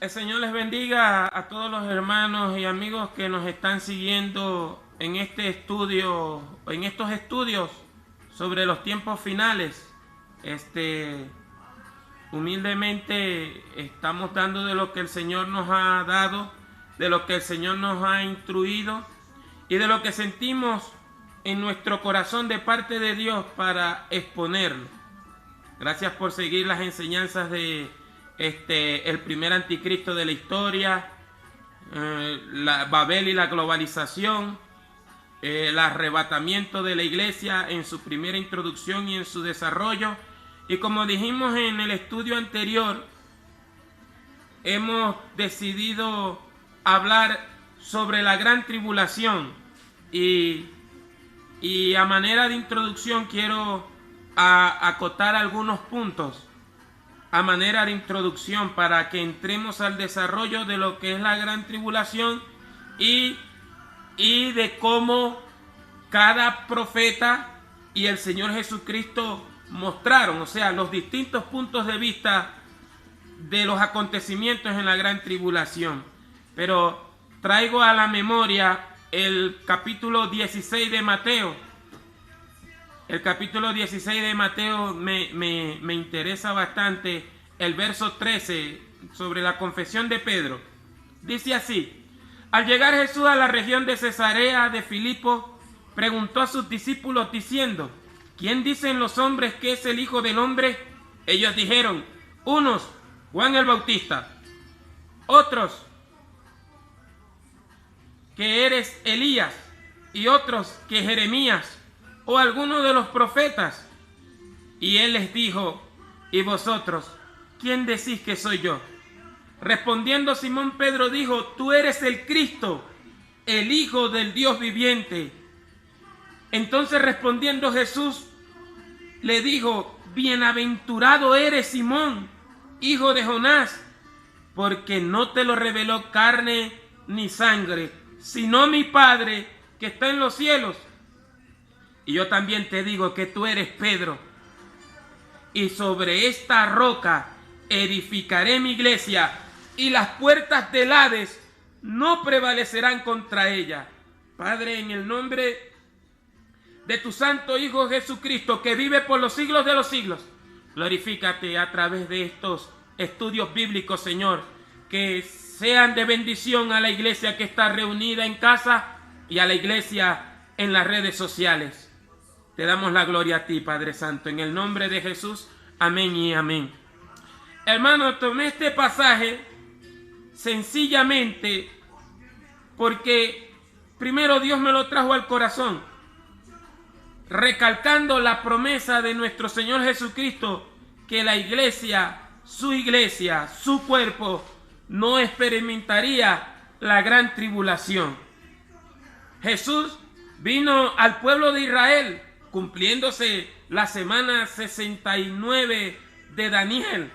El Señor les bendiga a todos los hermanos y amigos que nos están siguiendo en este estudio, en estos estudios sobre los tiempos finales. Humildemente estamos dando de lo que el Señor nos ha dado, de lo que el Señor nos ha instruido y de lo que sentimos en nuestro corazón de parte de Dios para exponerlo. Gracias por seguir las enseñanzas de el primer anticristo de la historia, la Babel y la globalización, el arrebatamiento de la iglesia en su primera introducción y en su desarrollo. Y como dijimos en el estudio anterior, hemos decidido hablar sobre la gran tribulación y a manera de introducción quiero acotar algunos puntos a manera de introducción para que entremos al desarrollo de lo que es la gran tribulación y de cómo cada profeta y el Señor Jesucristo mostraron, o sea, los distintos puntos de vista de los acontecimientos en la gran tribulación. Pero traigo a la memoria el capítulo 16 de Mateo. El capítulo 16 de Mateo me interesa bastante. El verso 13 sobre la confesión de Pedro. Dice así: al llegar Jesús a la región de Cesarea de Filipo, preguntó a sus discípulos diciendo: ¿quién dicen los hombres que es el Hijo del Hombre? Ellos dijeron: unos, Juan el Bautista; otros, que eres Elías; y otros, que Jeremías o alguno de los profetas. Y él les dijo: ¿y vosotros, quién decís que soy yo? Respondiendo Simón Pedro dijo: tú eres el Cristo, el Hijo del Dios viviente. Entonces respondiendo Jesús le dijo: bienaventurado eres Simón, hijo de Jonás, porque no te lo reveló carne ni sangre, sino mi Padre que está en los cielos. Y yo también te digo que tú eres Pedro, y sobre esta roca edificaré mi iglesia, y las puertas del Hades no prevalecerán contra ella. Padre, en el nombre de tu santo Hijo Jesucristo, que vive por los siglos de los siglos, glorifícate a través de estos estudios bíblicos, Señor, que sean de bendición a la iglesia que está reunida en casa y a la iglesia en las redes sociales. Te damos la gloria a ti, Padre Santo, en el nombre de Jesús. Amén y amén. Hermano, tomé este pasaje sencillamente porque primero Dios me lo trajo al corazón, recalcando la promesa de nuestro Señor Jesucristo, que la iglesia, su cuerpo, no experimentaría la gran tribulación. Jesús vino al pueblo de Israel cumpliéndose la semana 69 de Daniel.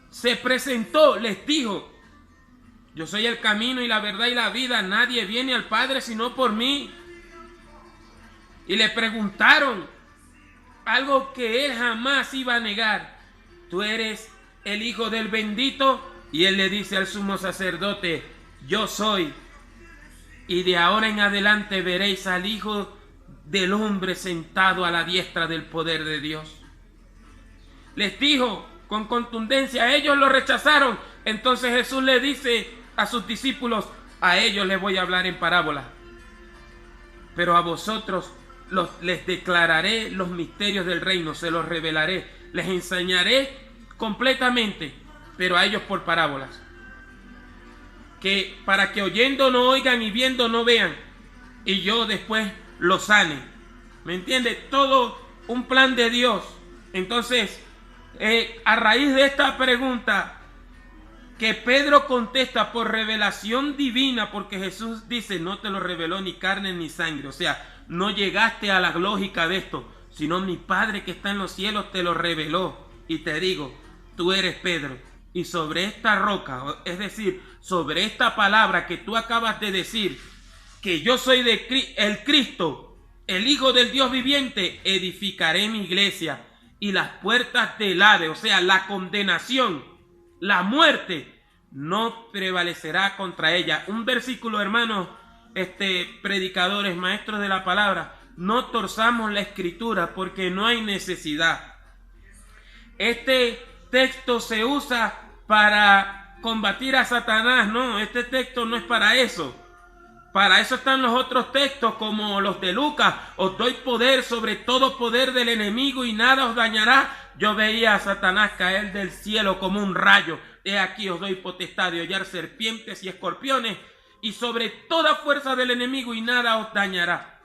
Se presentó, les dijo: yo soy el camino y la verdad y la vida, nadie viene al Padre sino por mí. Y le preguntaron algo que él jamás iba a negar: tú eres el Hijo del bendito. Y él le dice al sumo sacerdote: yo soy, y de ahora en adelante veréis al Hijo del Hombre sentado a la diestra del poder de Dios. Les dijo con contundencia. Ellos lo rechazaron. Entonces Jesús le dice a sus discípulos: a ellos les voy a hablar en parábola, pero a vosotros les declararé los misterios del reino, se los revelaré, les enseñaré completamente, pero a ellos por parábolas, que para que oyendo no oigan y viendo no vean, y yo después los sane. ¿Me entiende? Todo un plan de Dios. Entonces, a raíz de esta pregunta que Pedro contesta por revelación divina, porque Jesús dice: no te lo reveló ni carne ni sangre, o sea, no llegaste a la lógica de esto, sino mi Padre que está en los cielos te lo reveló. Y te digo: tú eres Pedro, y sobre esta roca, es decir, sobre esta palabra que tú acabas de decir, que yo soy el Cristo, el Hijo del Dios viviente, edificaré mi iglesia, y las puertas del Hades, o sea, la condenación, la muerte, no prevalecerá contra ella. Un versículo, hermanos, predicadores, maestros de la palabra, no torzamos la escritura porque no hay necesidad. Este texto se usa para combatir a Satanás, no, este texto no es para eso. Para eso están los otros textos como los de Lucas: os doy poder sobre todo poder del enemigo y nada os dañará. Yo veía a Satanás caer del cielo como un rayo. He aquí os doy potestad de hollar serpientes y escorpiones y sobre toda fuerza del enemigo y nada os dañará.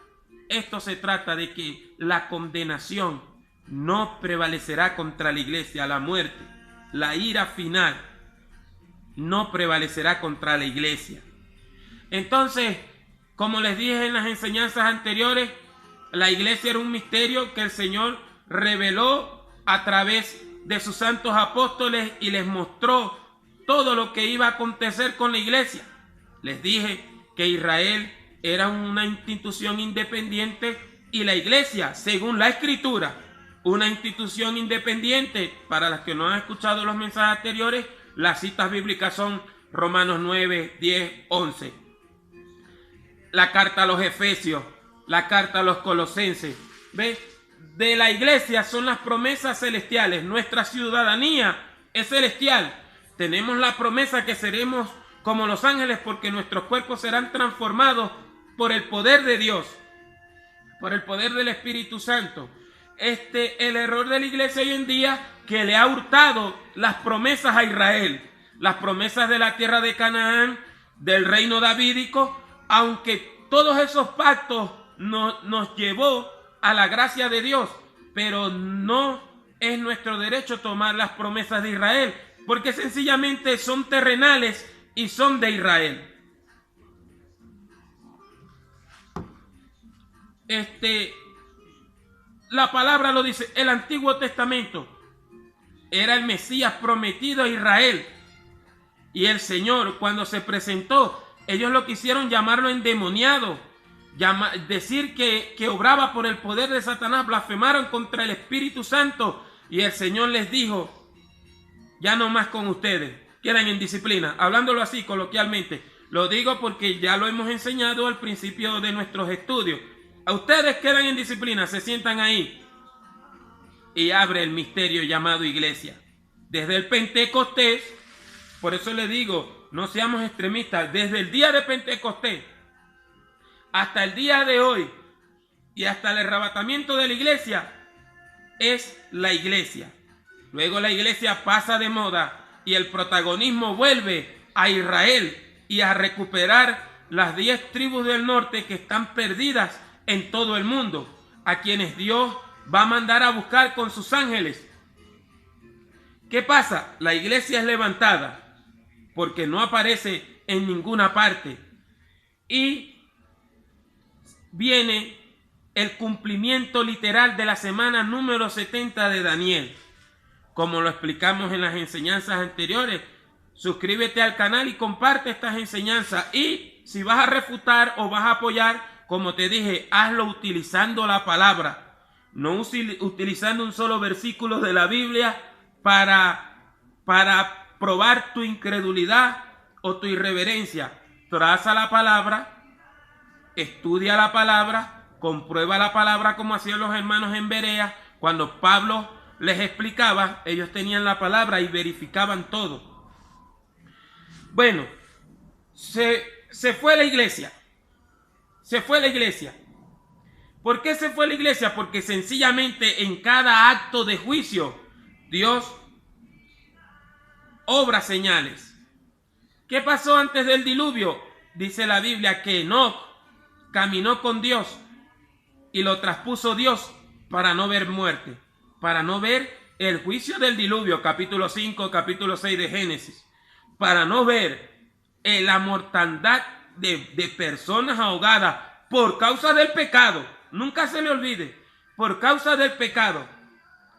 Esto se trata de que la condenación no prevalecerá contra la iglesia, la muerte, la ira final no prevalecerá contra la iglesia. Entonces, como les dije en las enseñanzas anteriores, la iglesia era un misterio que el Señor reveló a través de sus santos apóstoles y les mostró todo lo que iba a acontecer con la iglesia. Les dije que Israel era una institución independiente y la iglesia, según la Escritura, una institución independiente. Para las que no han escuchado los mensajes anteriores, las citas bíblicas son Romanos 9, 10, 11. La carta a los Efesios, la carta a los Colosenses. ¿Ve? De la iglesia son las promesas celestiales. Nuestra ciudadanía es celestial. Tenemos la promesa que seremos como los ángeles porque nuestros cuerpos serán transformados por el poder de Dios, por el poder del Espíritu Santo. El error de la iglesia hoy en día, que le ha hurtado las promesas a Israel, las promesas de la tierra de Canaán, del reino davídico, aunque todos esos pactos nos llevó a la gracia de Dios, pero no es nuestro derecho tomar las promesas de Israel, porque sencillamente son terrenales y son de Israel. La palabra lo dice, el Antiguo Testamento era el Mesías prometido a Israel, y el Señor, cuando se presentó, ellos lo quisieron llamarlo endemoniado, decir que obraba por el poder de Satanás, blasfemaron contra el Espíritu Santo, y el Señor les dijo, ya no más con ustedes, quedan en disciplina. Hablándolo así coloquialmente, lo digo porque ya lo hemos enseñado al principio de nuestros estudios. A ustedes quedan en disciplina, se sientan ahí, y abre el misterio llamado iglesia. Desde el Pentecostés, por eso le digo, no seamos extremistas, desde el día de Pentecostés hasta el día de hoy y hasta el arrebatamiento de la iglesia, es la iglesia. Luego la iglesia pasa de moda y el protagonismo vuelve a Israel y a recuperar las 10 tribus del norte que están perdidas en todo el mundo, a quienes Dios va a mandar a buscar con sus ángeles. ¿Qué pasa? La iglesia es levantada porque no aparece en ninguna parte y viene el cumplimiento literal de la semana número 70 de Daniel. Como lo explicamos en las enseñanzas anteriores, suscríbete al canal y comparte estas enseñanzas. Y si vas a refutar o vas a apoyar, como te dije, hazlo utilizando la palabra, no utilizando un solo versículo de la Biblia para probar tu incredulidad o tu irreverencia. Traza la palabra, estudia la palabra, comprueba la palabra como hacían los hermanos en Berea. Cuando Pablo les explicaba, ellos tenían la palabra y verificaban todo. Bueno, se fue la iglesia. Se fue la iglesia. ¿Por qué se fue la iglesia? Porque sencillamente en cada acto de juicio Dios obra señales. ¿Qué pasó antes del diluvio? Dice la Biblia que Enoc caminó con Dios y lo traspuso Dios para no ver muerte, para no ver el juicio del diluvio, capítulo 5, capítulo 6 de Génesis, para no ver la mortandad de personas ahogadas por causa del pecado. Nunca se le olvide, por causa del pecado.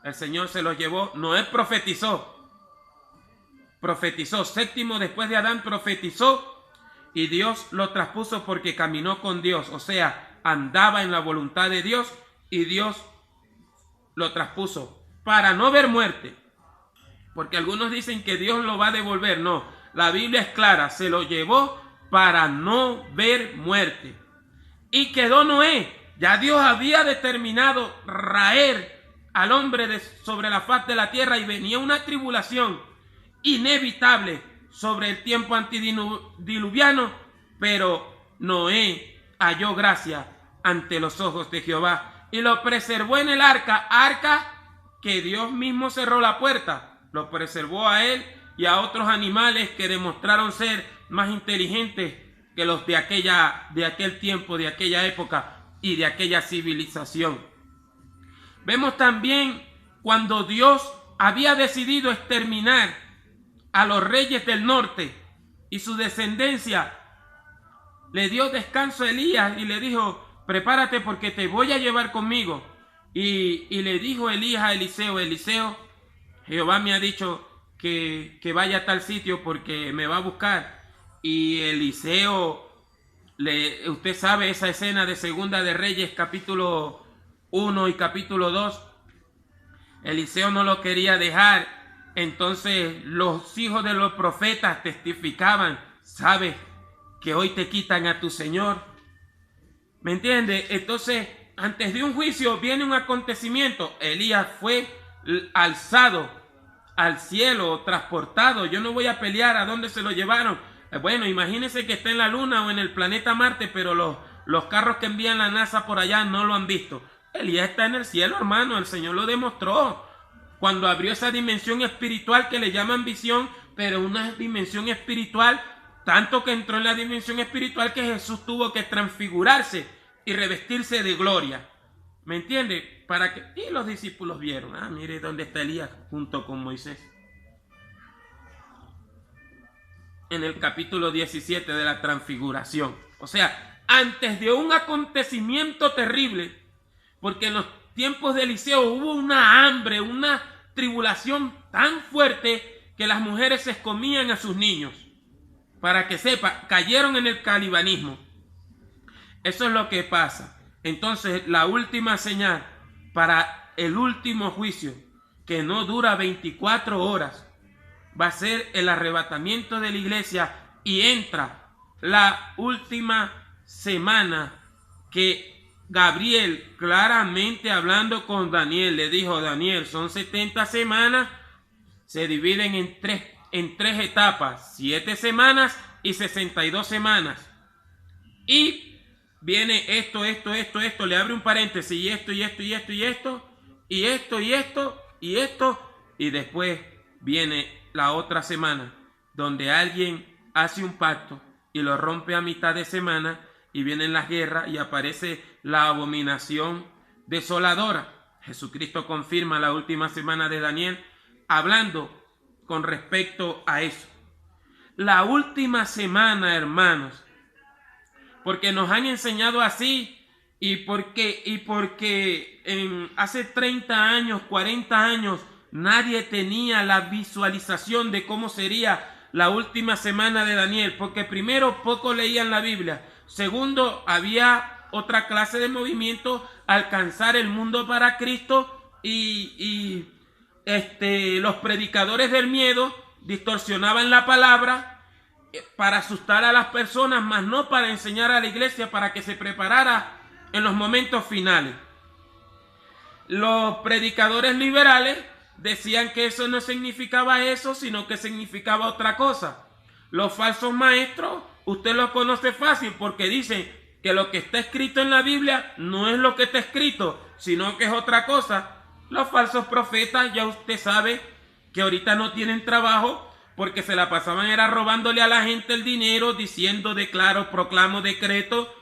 El Señor se los llevó. Noé profetizó, séptimo después de Adán profetizó, y Dios lo traspuso porque caminó con Dios, o sea, andaba en la voluntad de Dios, y Dios lo traspuso para no ver muerte. Porque algunos dicen que Dios lo va a devolver. No, La Biblia es clara, se lo llevó para no ver muerte. Y quedó Noé. Ya Dios había determinado raer al hombre sobre la faz de la tierra y venía una tribulación inevitable sobre el tiempo antediluviano, pero Noé halló gracia ante los ojos de Jehová y lo preservó en el arca que Dios mismo cerró la puerta, lo preservó a él y a otros animales que demostraron ser más inteligentes que los de aquel tiempo, de aquella época y de aquella civilización. Vemos también cuando Dios había decidido exterminar a los reyes del norte y su descendencia, le dio descanso a Elías y le dijo: prepárate porque te voy a llevar conmigo. Y le dijo Elías a Eliseo: Eliseo, Jehová me ha dicho que vaya a tal sitio porque me va a buscar. Y Eliseo, usted sabe esa escena de Segunda de Reyes, capítulo 1 y capítulo 2. Eliseo no lo quería dejar. Entonces los hijos de los profetas testificaban: ¿sabes que hoy te quitan a tu Señor? ¿Me entiende? Entonces, antes de un juicio viene un acontecimiento. Elías fue alzado al cielo, transportado. Yo no voy a pelear a dónde se lo llevaron. Bueno, imagínense que está en la luna o en el planeta Marte, pero los carros que envían la NASA por allá no lo han visto. Elías está en el cielo, hermano. El Señor lo demostró cuando abrió esa dimensión espiritual que le llaman visión, pero una dimensión espiritual, tanto que entró en la dimensión espiritual que Jesús tuvo que transfigurarse y revestirse de gloria. ¿Me entiende? Y los discípulos vieron: mire dónde está Elías junto con Moisés. En el capítulo 17 de la transfiguración. O sea, antes de un acontecimiento terrible, porque en los tiempos de Eliseo hubo una hambre, una tribulación tan fuerte que las mujeres se comían a sus niños. Para que sepa, cayeron en el calibanismo. Eso es lo que pasa. Entonces, la última señal para el último juicio, que no dura 24 horas, va a ser el arrebatamiento de la iglesia, y entra la última semana que Gabriel, claramente hablando con Daniel, le dijo: Daniel, son 70 semanas, se dividen en tres etapas, 7 semanas y 62 semanas. Y viene esto, le abre un paréntesis, y esto, y después viene la otra semana, donde alguien hace un pacto y lo rompe a mitad de semana, y vienen las guerras y aparece la abominación desoladora. Jesucristo confirma la última semana de Daniel, hablando con respecto a eso. La última semana, hermanos, porque nos han enseñado así, y porque hace 30 años, 40 años, nadie tenía la visualización de cómo sería la última semana de Daniel, porque primero, poco leían la Biblia. Segundo, había otra clase de movimiento, alcanzar el mundo para Cristo, y los predicadores del miedo distorsionaban la palabra para asustar a las personas, mas no para enseñar a la iglesia para que se preparara en los momentos finales. Los predicadores liberales decían que eso no significaba eso, sino que significaba otra cosa. Los falsos maestros, usted los conoce fácil, porque dicen que lo que está escrito en la Biblia no es lo que está escrito, sino que es otra cosa. Los falsos profetas, ya usted sabe que ahorita no tienen trabajo, porque se la pasaban era robándole a la gente el dinero, diciendo: declaro, proclamo, decreto,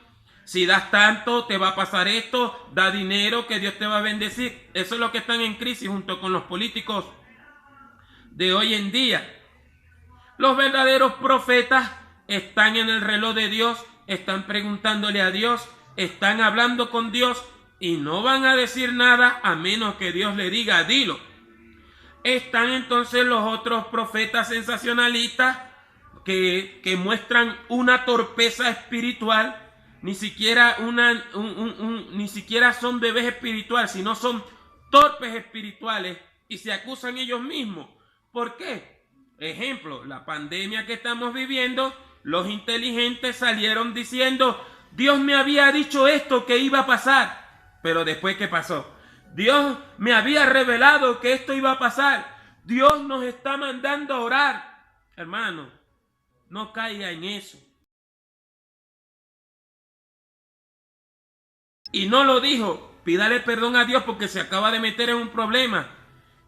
si das tanto te va a pasar esto, da dinero que Dios te va a bendecir. Eso es lo que están en crisis junto con los políticos de hoy en día. Los verdaderos profetas están en el reloj de Dios, están preguntándole a Dios, están hablando con Dios, y no van a decir nada a menos que Dios le diga: dilo. Están entonces los otros profetas sensacionalistas que muestran una torpeza espiritual. Ni siquiera son bebés espirituales, sino son torpes espirituales, y se acusan ellos mismos. ¿Por qué? Ejemplo, la pandemia que estamos viviendo, los inteligentes salieron diciendo, Dios me había dicho esto que iba a pasar. Pero después, ¿qué pasó? Dios me había revelado que esto iba a pasar. Dios nos está mandando a orar. Hermano, no caiga en eso. Y no lo dijo. Pídale perdón a Dios porque se acaba de meter en un problema.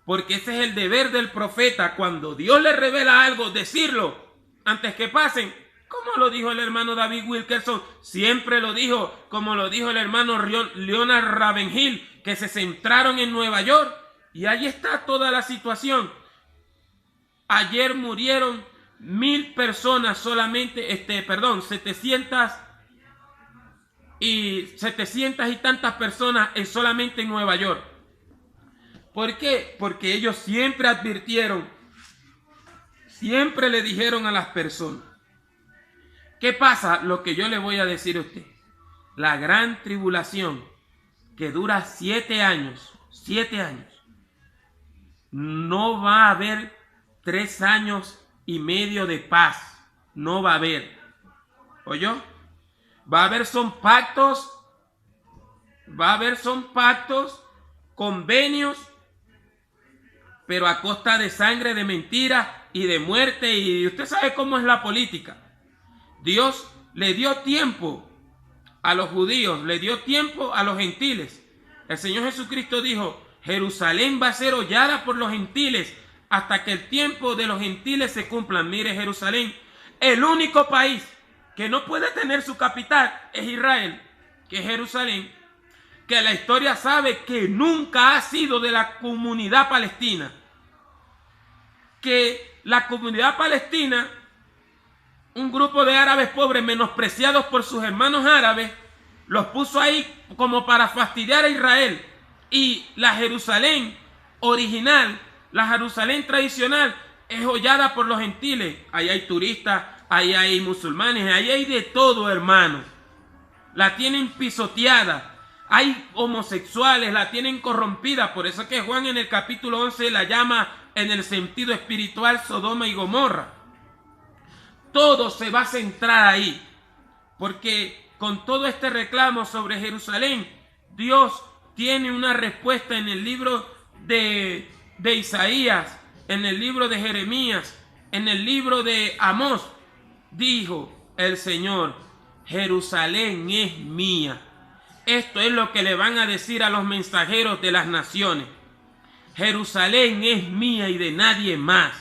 Porque ese es el deber del profeta. Cuando Dios le revela algo, decirlo antes que pasen. Como lo dijo el hermano David Wilkerson, siempre lo dijo, como lo dijo el hermano Leonard Ravenhill, que se centraron en Nueva York. Y ahí está toda la situación. Ayer murieron 1000 personas solamente, 700 y tantas personas solamente en Nueva York. ¿Por qué? Porque ellos siempre advirtieron, siempre le dijeron a las personas. ¿Qué pasa? Lo que yo le voy a decir a usted. La gran tribulación que dura 7 años, no va a haber 3 años y medio de paz. No va a haber. ¿Oyó? Va a haber son pactos, convenios, pero a costa de sangre, de mentira y de muerte. Y usted sabe cómo es la política. Dios le dio tiempo a los judíos, le dio tiempo a los gentiles. El Señor Jesucristo dijo, Jerusalén va a ser hollada por los gentiles hasta que el tiempo de los gentiles se cumpla. Mire, Jerusalén, el único país que no puede tener su capital es Israel, que es Jerusalén, que la historia sabe que nunca ha sido de la comunidad palestina, que la comunidad palestina, un grupo de árabes pobres menospreciados por sus hermanos árabes, los puso ahí como para fastidiar a Israel. Y la Jerusalén original, la Jerusalén tradicional, es hollada por los gentiles. Ahí hay turistas, ahí hay musulmanes, ahí hay de todo, hermano. La tienen pisoteada. Hay homosexuales, la tienen corrompida. Por eso que Juan en el capítulo 11 la llama en el sentido espiritual Sodoma y Gomorra. Todo se va a centrar ahí. Porque con todo este reclamo sobre Jerusalén, Dios tiene una respuesta en el libro de Isaías, en el libro de Jeremías, en el libro de Amós. Dijo el Señor, Jerusalén es mía. Esto es lo que le van a decir a los mensajeros de las naciones. Jerusalén es mía y de nadie más.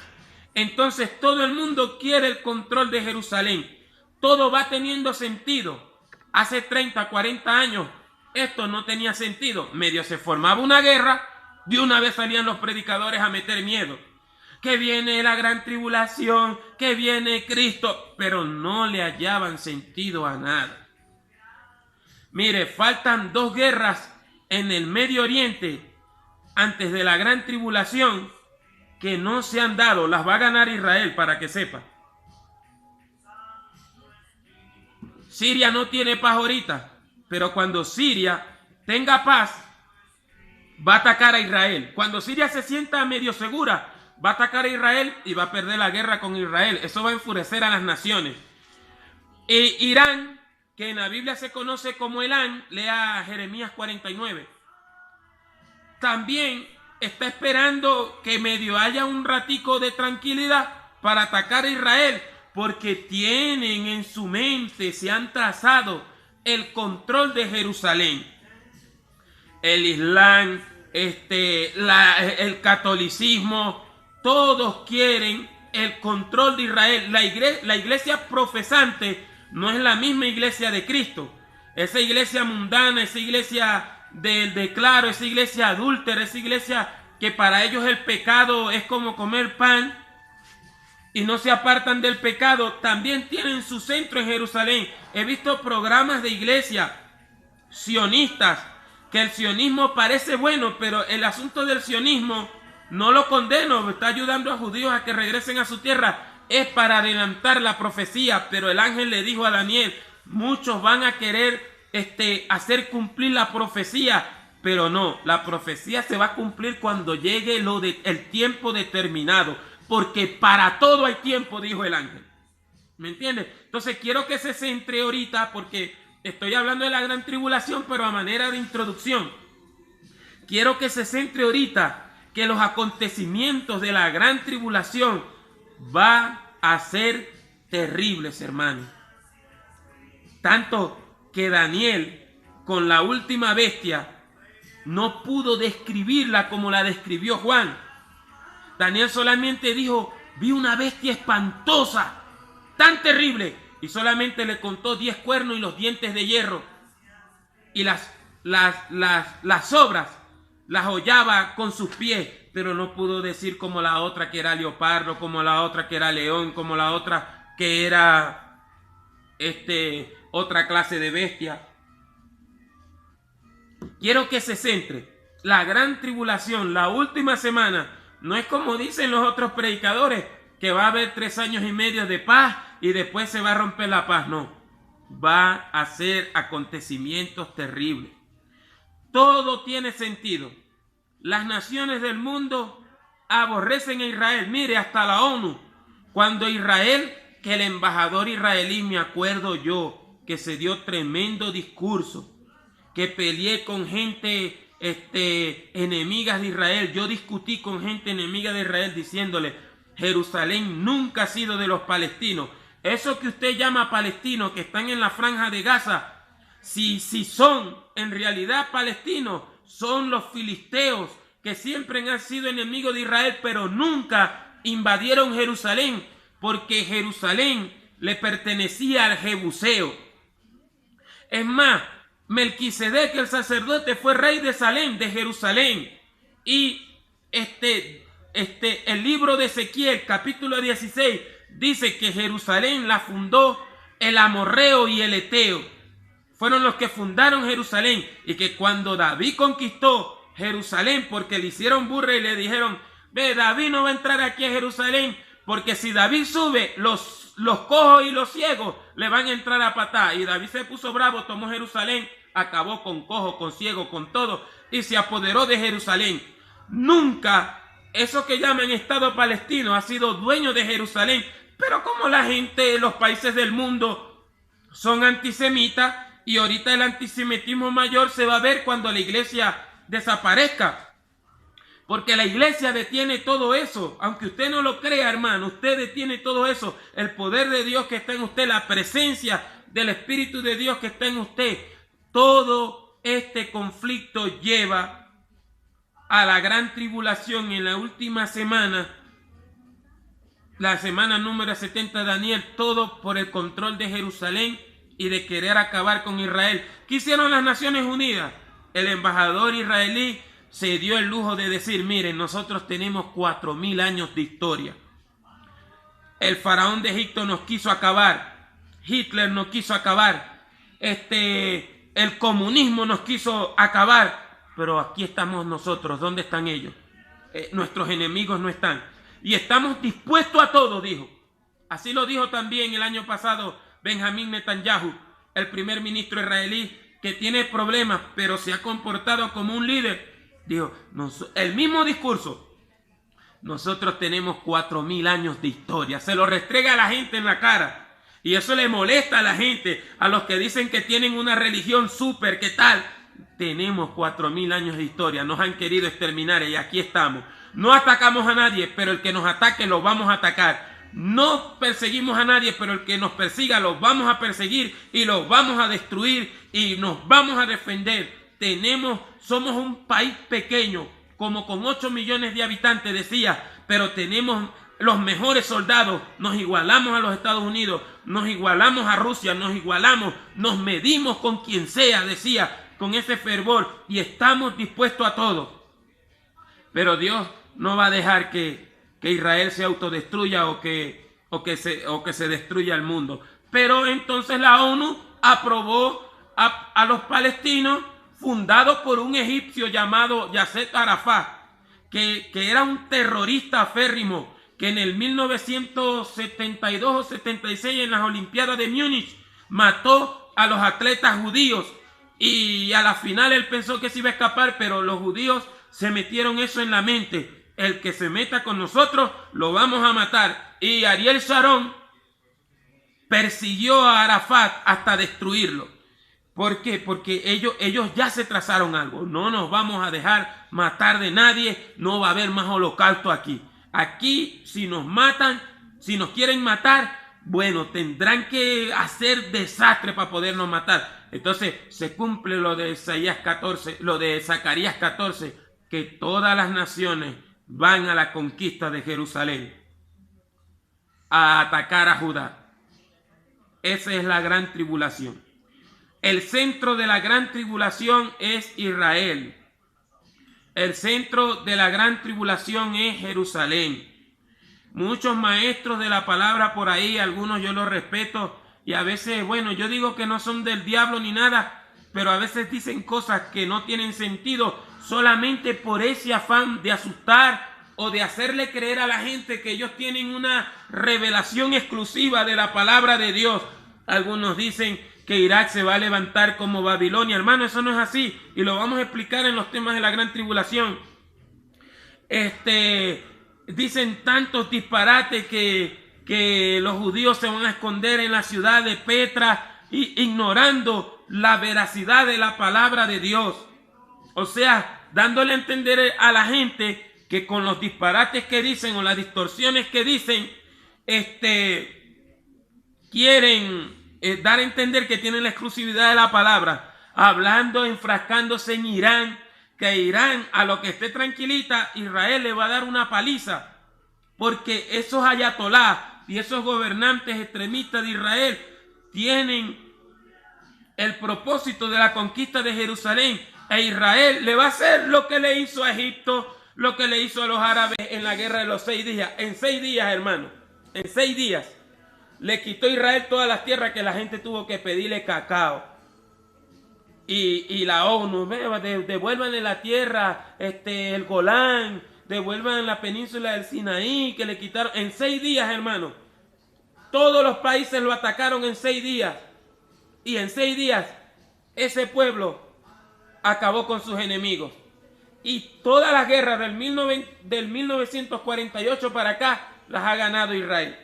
Entonces todo el mundo quiere el control de Jerusalén. Todo va teniendo sentido. Hace 30, 40 años esto no tenía sentido. Medio se formaba una guerra, de una vez salían los predicadores a meter miedo. Que viene la gran tribulación, que viene Cristo, pero no le hallaban sentido a nada. Mire, faltan 2 guerras en el Medio Oriente antes de la gran tribulación que no se han dado. Las va a ganar Israel, para que sepa. Siria no tiene paz ahorita, pero cuando Siria tenga paz, va a atacar a Israel. Cuando Siria se sienta medio segura, va a atacar a Israel y va a perder la guerra con Israel. Eso va a enfurecer a las naciones. Irán, que en la Biblia se conoce como Elán, lea Jeremías 49. También está esperando que medio haya un ratico de tranquilidad para atacar a Israel, porque tienen en su mente, se han trazado el control de Jerusalén. El Islam, el catolicismo, todos quieren el control de Israel. La iglesia profesante no es la misma iglesia de Cristo. Esa iglesia mundana, esa iglesia del declaro, esa iglesia adúltera, esa iglesia que para ellos el pecado es como comer pan y no se apartan del pecado, también tienen su centro en Jerusalén. He visto programas de iglesia sionistas, que el sionismo parece bueno, pero el asunto del sionismo no lo condeno, está ayudando a judíos a que regresen a su tierra, es para adelantar la profecía. Pero el ángel le dijo a Daniel, muchos van a querer hacer cumplir la profecía, pero no, la profecía se va a cumplir cuando llegue el tiempo determinado. porque para todo hay tiempo, dijo el ángel. ¿Me entiendes? Entonces quiero que se centre ahorita, porque estoy hablando de la gran tribulación, pero a manera de introducción. Quiero que se centre ahorita que los acontecimientos de la gran tribulación van a ser terribles, hermanos. Tanto que Daniel, con la última bestia, no pudo describirla como la describió Juan. Daniel solamente dijo: vi una bestia espantosa, tan terrible, y solamente le contó 10 cuernos y los dientes de hierro, y las sobras las hollaba con sus pies, pero no pudo decir como la otra que era leopardo, como la otra que era león, como la otra que era otra clase de bestia. Quiero que se centre. La gran tribulación, la última semana, no es como dicen los otros predicadores, que va a haber 3 años y medio de paz y después se va a romper la paz. No, va a ser acontecimientos terribles. Todo tiene sentido. Las naciones del mundo aborrecen a Israel. Mire, hasta la ONU. Cuando Israel, que el embajador israelí, me acuerdo yo, que se dio tremendo discurso, que peleé con gente enemigas de Israel. Yo discutí con gente enemiga de Israel diciéndole: Jerusalén nunca ha sido de los palestinos. Eso que usted llama palestinos, que están en la franja de Gaza, si son en realidad palestinos, son los filisteos, que siempre han sido enemigos de Israel, pero nunca invadieron Jerusalén, porque Jerusalén le pertenecía al Jebuseo. Es más, Melquisedec, el sacerdote, fue rey de Salem, de Jerusalén. Y el libro de Ezequiel, capítulo 16, dice que Jerusalén la fundó el amorreo y el eteo. Fueron los que fundaron Jerusalén, y que cuando David conquistó Jerusalén, porque le hicieron burla y le dijeron: ve, David no va a entrar aquí a Jerusalén, porque si David sube, los cojos y los ciegos le van a entrar a patada. Y David se puso bravo, tomó Jerusalén, acabó con cojos, con ciegos, con todo, y se apoderó de Jerusalén. Nunca eso que llaman Estado palestino ha sido dueño de Jerusalén. Pero como la gente, los países del mundo son antisemitas, y ahorita el antisemitismo mayor se va a ver cuando la iglesia desaparezca, porque la iglesia detiene todo eso. Aunque usted no lo crea, hermano, usted detiene todo eso. El poder de Dios que está en usted, la presencia del Espíritu de Dios que está en usted. Todo este conflicto lleva a la gran tribulación en la última semana, la semana número 70 de Daniel, todo por el control de Jerusalén y de querer acabar con Israel. ¿Qué hicieron las Naciones Unidas? El embajador israelí se dio el lujo de decir: miren, nosotros tenemos 4000 años de historia. El faraón de Egipto nos quiso acabar, Hitler nos quiso acabar, el comunismo nos quiso acabar, pero aquí estamos nosotros. ¿Dónde están ellos? Nuestros enemigos no están, y estamos dispuestos a todo, dijo. Así lo dijo también el año pasado Benjamín Netanyahu, el primer ministro israelí, que tiene problemas, pero se ha comportado como un líder. Dijo el mismo discurso: nosotros tenemos 4000 años de historia. Se lo restrega a la gente en la cara, y eso le molesta a la gente, a los que dicen que tienen una religión súper, ¿qué tal? Tenemos 4000 años de historia. Nos han querido exterminar y aquí estamos. No atacamos a nadie, pero el que nos ataque lo vamos a atacar. No perseguimos a nadie, pero el que nos persiga lo vamos a perseguir y lo vamos a destruir y nos vamos a defender. Somos un país pequeño, como con 8 millones de habitantes, decía, pero tenemos los mejores soldados. Nos igualamos a los Estados Unidos, nos igualamos a Rusia, nos medimos con quien sea, decía, con ese fervor, y estamos dispuestos a todo. Pero Dios no va a dejar que Israel se autodestruya o que se destruya el mundo. Pero entonces la ONU aprobó a los palestinos, fundados por un egipcio llamado Yasser Arafat, que era un terrorista aférrimo, que en el 1972 o 76 en las Olimpiadas de Múnich mató a los atletas judíos, y a la final él pensó que se iba a escapar, pero los judíos se metieron eso en la mente. el que se meta con nosotros lo vamos a matar. Y Ariel Sharon persiguió a Arafat hasta destruirlo. ¿Por qué? Porque ellos ya se trazaron algo. No nos vamos a dejar matar de nadie. No va a haber más holocausto aquí. Aquí, si nos matan, si nos quieren matar, bueno, tendrán que hacer desastre para podernos matar. Entonces se cumple lo de Isaías 14, lo de Zacarías 14, que todas las naciones van a la conquista de Jerusalén, a atacar a Judá. Esa es la gran tribulación. El centro de la gran tribulación es Israel. El centro de la gran tribulación es Jerusalén. Muchos maestros de la palabra por ahí, algunos yo los respeto y a veces, bueno, yo digo que no son del diablo ni nada, pero a veces dicen cosas que no tienen sentido solamente por ese afán de asustar o de hacerle creer a la gente que ellos tienen una revelación exclusiva de la palabra de Dios. Algunos dicen que Irak se va a levantar como Babilonia. Hermano, eso no es así y lo vamos a explicar en los temas de la gran tribulación. Dicen tantos disparates que los judíos se van a esconder en la ciudad de Petra, ignorando la veracidad de la palabra de Dios. O sea, dándole a entender a la gente que con los disparates que dicen o las distorsiones que dicen, quieren dar a entender que tienen la exclusividad de la palabra, hablando, enfrascándose en Irán, que Irán, a lo que esté tranquilita, Israel le va a dar una paliza, porque esos ayatolás y esos gobernantes extremistas de Israel tienen el propósito de la conquista de Jerusalén, e Israel le va a hacer lo que le hizo a Egipto, lo que le hizo a los árabes en la guerra de los 6 días. En 6 días, hermano, en 6 días le quitó a Israel todas las tierras que la gente tuvo que pedirle cacao. Y la ONU, devuélvanle la tierra, el Golán, devuelvan la península del Sinaí, que le quitaron en 6 días, hermano. Todos los países lo atacaron en 6 días. Y en 6 días, ese pueblo acabó con sus enemigos. Y todas las guerras del 1948 para acá, las ha ganado Israel.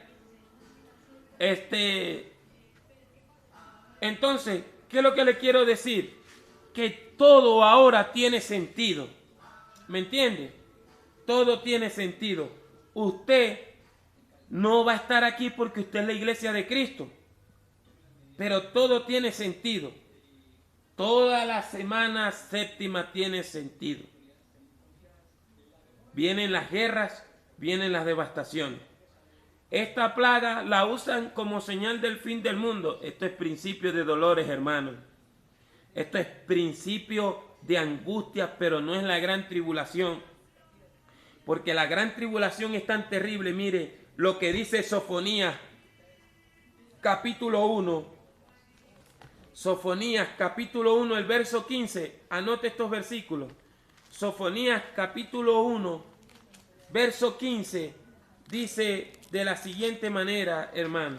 Entonces, ¿qué es lo que le quiero decir? Que todo ahora tiene sentido. ¿Me entiende? Todo tiene sentido. Usted no va a estar aquí porque usted es la iglesia de Cristo. Pero todo tiene sentido. Toda la semana séptima tiene sentido. Vienen las guerras, vienen las devastaciones. Esta plaga la usan como señal del fin del mundo. Esto es principio de dolores, hermanos. Esto es principio de angustias, pero no es la gran tribulación. Porque la gran tribulación es tan terrible. Mire lo que dice Sofonías, capítulo 1. Sofonías, capítulo 1, el verso 15. Anote estos versículos. Sofonías, capítulo 1, verso 15. Dice de la siguiente manera, hermano.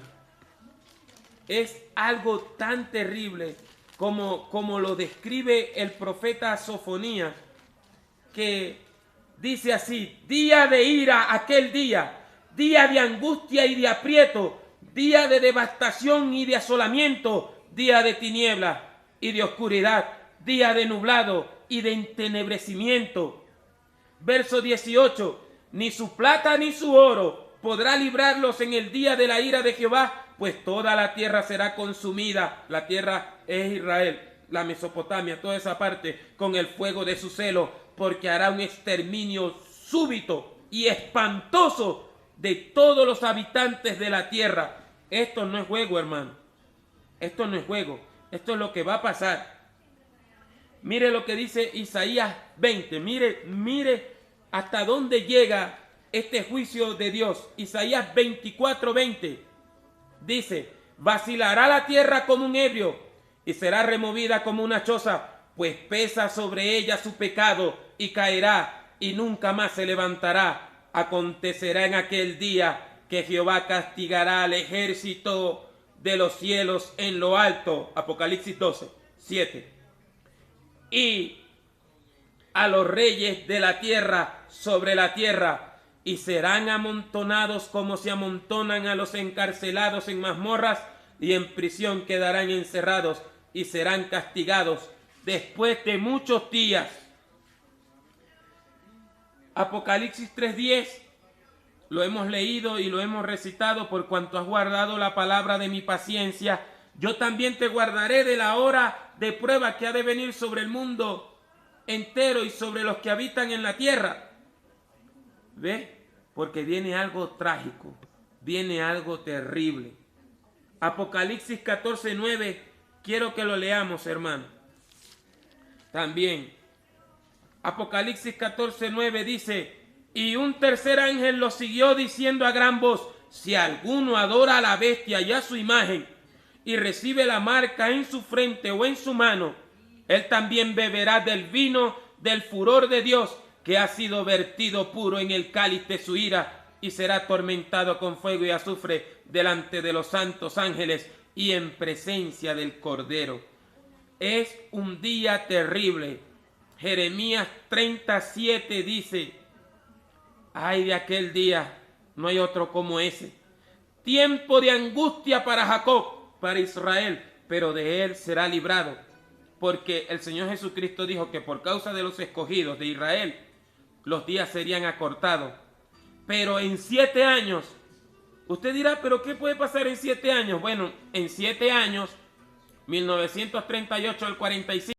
Es algo tan terrible como lo describe el profeta Sofonías, que dice así: día de ira aquel día, día de angustia y de aprieto, día de devastación y de asolamiento, día de tinieblas y de oscuridad, día de nublado y de entenebrecimiento. Verso 18: ni su plata ni su oro podrá librarlos en el día de la ira de Jehová, pues toda la tierra será consumida. La tierra es Israel, la Mesopotamia, toda esa parte, con el fuego de su celo, porque hará un exterminio súbito y espantoso de todos los habitantes de la tierra. Esto no es juego, hermano. Esto no es juego. Esto es lo que va a pasar. Mire lo que dice Isaías 20. Mire hasta dónde llega este juicio de Dios. Isaías 24:20 dice: vacilará la tierra como un ebrio y será removida como una choza, pues pesa sobre ella su pecado y caerá y nunca más se levantará. Acontecerá en aquel día que Jehová castigará al ejército de los cielos en lo alto. Apocalipsis 12:7. Y a los reyes de la tierra sobre la tierra, y serán amontonados como se amontonan a los encarcelados en mazmorras, y en prisión quedarán encerrados y serán castigados después de muchos días. Apocalipsis 3:10 lo hemos leído y lo hemos recitado: por cuanto has guardado la palabra de mi paciencia, yo también te guardaré de la hora de prueba que ha de venir sobre el mundo entero y sobre los que habitan en la tierra. ¿Ve? Porque viene algo trágico, viene algo terrible. Apocalipsis 14:9, quiero que lo leamos, hermano. También, Apocalipsis 14:9 dice: y un tercer ángel lo siguió diciendo a gran voz: si alguno adora a la bestia y a su imagen, y recibe la marca en su frente o en su mano, él también beberá del vino del furor de Dios, que ha sido vertido puro en el cáliz de su ira, y será atormentado con fuego y azufre delante de los santos ángeles y en presencia del Cordero. Es un día terrible. Jeremías 37 dice: ay de aquel día, no hay otro como ese. Tiempo de angustia para Jacob, para Israel, pero de él será librado. Porque el Señor Jesucristo dijo que por causa de los escogidos de Israel, los días serían acortados. Pero en 7 años, usted dirá, ¿pero qué puede pasar en 7 años? Bueno, en 7 años, 1938 al 45,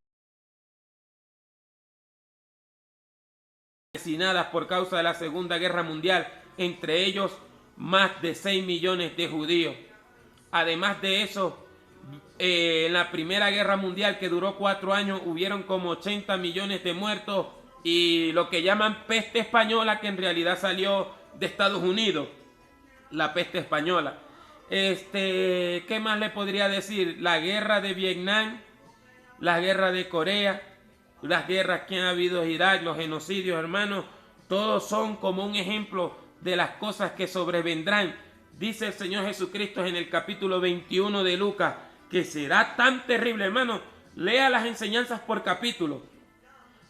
asesinadas por causa de la Segunda Guerra Mundial, entre ellos más de 6 millones de judíos. Además de eso, en la Primera Guerra Mundial, que duró 4 años, hubieron como 80 millones de muertos, y lo que llaman peste española, que en realidad salió de Estados Unidos, la peste española. ¿Qué más le podría decir? La guerra de Vietnam, la guerra de Corea, las guerras que han habido en Irak, los genocidios, hermanos, todos son como un ejemplo de las cosas que sobrevendrán. Dice el Señor Jesucristo en el capítulo 21 de Lucas, que será tan terrible, hermano. Lea las enseñanzas por capítulo,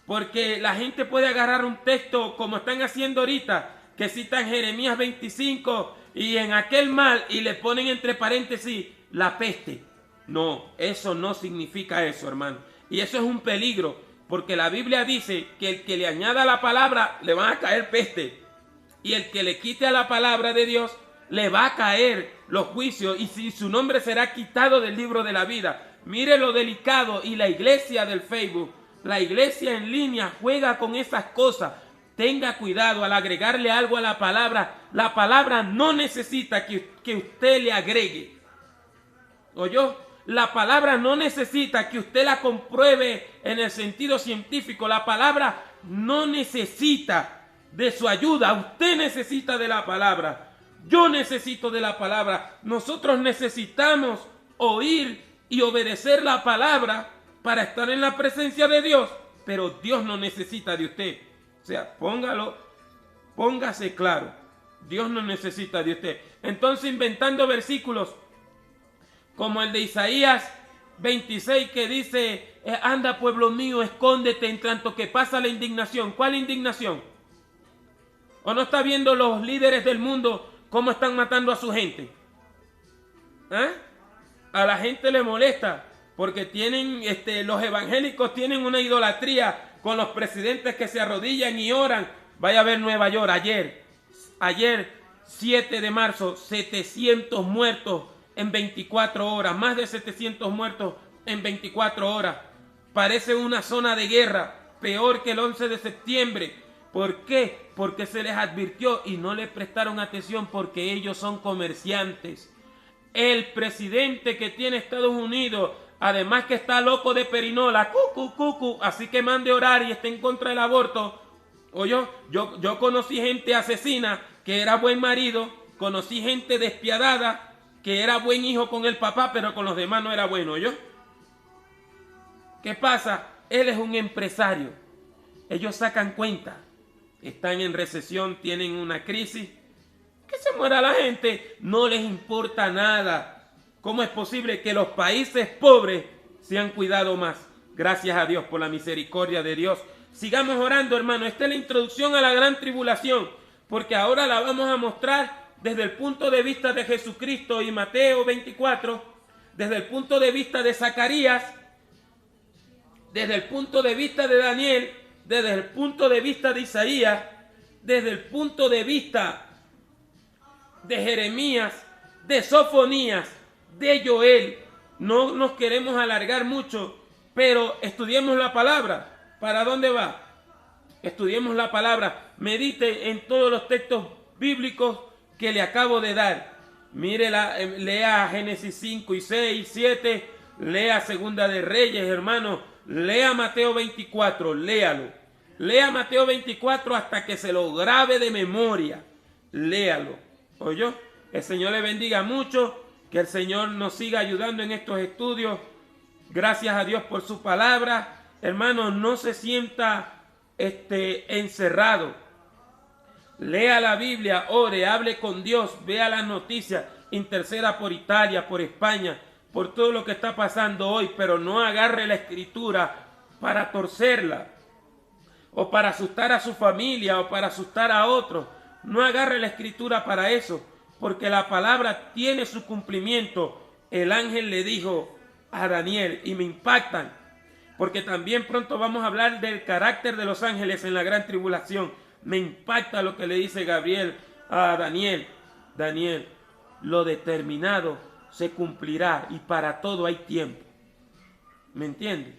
porque la gente puede agarrar un texto como están haciendo ahorita, que citan Jeremías 25 y en aquel mal, y le ponen entre paréntesis la peste. No, eso no significa eso, hermano. Y eso es un peligro, porque la Biblia dice que el que le añada la palabra le van a caer peste, y el que le quite a la palabra de Dios le va a caer los juicios, y si su nombre será quitado del libro de la vida. Mire lo delicado, y la iglesia del Facebook, la iglesia en línea juega con esas cosas. Tenga cuidado al agregarle algo a la palabra no necesita que usted le agregue. ¿Oyó? La palabra no necesita que usted la compruebe en el sentido científico. La palabra no necesita de su ayuda. Usted necesita de la palabra. Yo necesito de la palabra. Nosotros necesitamos oír y obedecer la palabra para estar en la presencia de Dios. Pero Dios no necesita de usted. O sea, póngase claro. Dios no necesita de usted. Entonces, inventando versículos como el de Isaías 26, que dice: anda, pueblo mío, escóndete en tanto que pasa la indignación. ¿Cuál indignación? ¿O no está viendo los líderes del mundo cómo están matando a su gente? A la gente le molesta porque tienen, los evangélicos tienen una idolatría con los presidentes que se arrodillan y oran. Vaya a ver Nueva York ayer 7 de marzo, 700 muertos en 24 horas, más de 700 muertos en 24 horas. Parece una zona de guerra, peor que el 11 de septiembre. ¿Por qué? Porque se les advirtió y no les prestaron atención, porque ellos son comerciantes. El presidente que tiene Estados Unidos, además que está loco de perinola, así que mande orar y está en contra del aborto. Oye, yo conocí gente asesina que era buen marido, conocí gente despiadada que era buen hijo con el papá, pero con los demás no era bueno. ¿Oyó? ¿Qué pasa? Él es un empresario. Ellos sacan cuenta. Están en recesión, tienen una crisis. Que se muera la gente, no les importa nada. ¿Cómo es posible que los países pobres se han cuidado más? Gracias a Dios, por la misericordia de Dios, Sigamos orando, hermano. Esta es la introducción a la gran tribulación, porque ahora la vamos a mostrar desde el punto de vista de Jesucristo y Mateo 24, desde el punto de vista de Zacarías, desde el punto de vista de Daniel, desde el punto de vista de Isaías, desde el punto de vista de Jeremías, de Sofonías, de Joel. No nos queremos alargar mucho, pero estudiemos la palabra. ¿Para dónde va? Estudiemos la palabra. Medite en todos los textos bíblicos que le acabo de dar. Mírela, lea Génesis 5 y 6 y 7, lea Segunda de Reyes, hermano. Lea Mateo 24, léalo. Lea Mateo 24 hasta que se lo grabe de memoria. Léalo. ¿Oyó? El Señor le bendiga mucho. Que el Señor nos siga ayudando en estos estudios. Gracias a Dios por su palabra. Hermano, no se sienta encerrado. Lea la Biblia, ore, hable con Dios, vea las noticias, interceda por Italia, por España, por todo lo que está pasando hoy, pero no agarre la Escritura para torcerla, o para asustar a su familia, o para asustar a otros. No agarre la Escritura para eso, porque la palabra tiene su cumplimiento. El ángel le dijo a Daniel, y me impactan, porque también pronto vamos a hablar del carácter de los ángeles en la gran tribulación. Me impacta lo que le dice Gabriel a Daniel. Daniel, lo determinado se cumplirá y para todo hay tiempo. ¿Me entiende?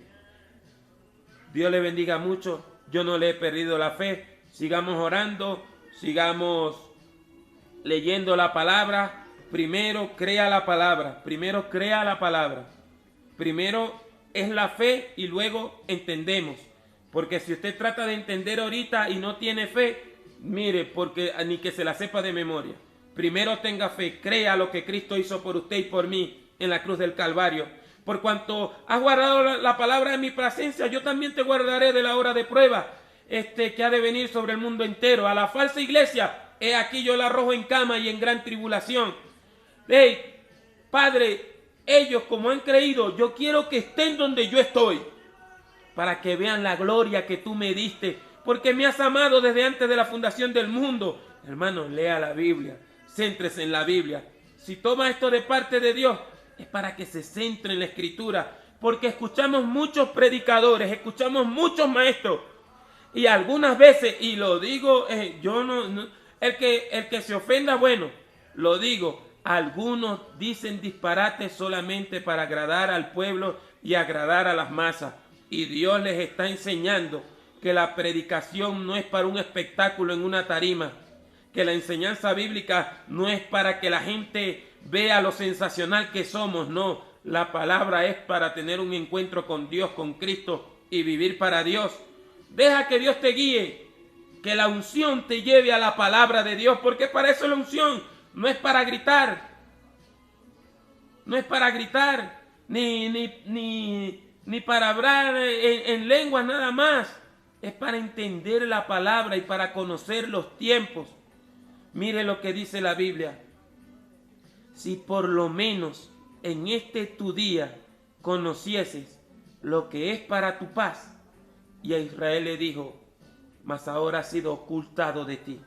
Dios le bendiga mucho. Yo no le he perdido la fe. Sigamos orando, sigamos leyendo la palabra. Primero crea la palabra. Primero crea la palabra. Primero es la fe y luego entendemos. Porque si usted trata de entender ahorita y no tiene fe, mire, porque ni que se la sepa de memoria. Primero tenga fe, crea lo que Cristo hizo por usted y por mí en la cruz del Calvario. Por cuanto has guardado la palabra en mi presencia, yo también te guardaré de la hora de prueba que ha de venir sobre el mundo entero. A la falsa iglesia, he aquí yo la arrojo en cama y en gran tribulación. Hey, Padre, ellos como han creído, yo quiero que estén donde yo estoy, para que vean la gloria que tú me diste, porque me has amado desde antes de la fundación del mundo. Hermano, lea la Biblia, céntrese en la Biblia. Si toma esto de parte de Dios, es para que se centre en la Escritura, porque escuchamos muchos predicadores, escuchamos muchos maestros, y algunas veces, y lo digo, el que se ofenda, bueno, lo digo, algunos dicen disparates solamente para agradar al pueblo y agradar a las masas. Y Dios les está enseñando que la predicación no es para un espectáculo en una tarima, que la enseñanza bíblica no es para que la gente vea lo sensacional que somos, no. La palabra es para tener un encuentro con Dios, con Cristo y vivir para Dios. Deja que Dios te guíe, que la unción te lleve a la palabra de Dios, porque para eso es la unción, no es para gritar, no es para gritar, ni para hablar en lenguas nada más. Es para entender la palabra y para conocer los tiempos. Mire lo que dice la Biblia. Si por lo menos en este tu día conocieses lo que es para tu paz. Y a Israel le dijo, mas ahora ha sido ocultado de ti.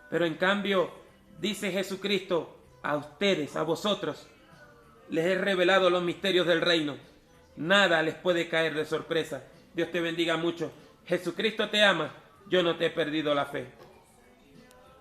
Pero en cambio, dice Jesucristo, a ustedes, a vosotros, les he revelado los misterios del reino. Nada les puede caer de sorpresa. Dios te bendiga mucho. Jesucristo te ama. Yo no te he perdido la fe.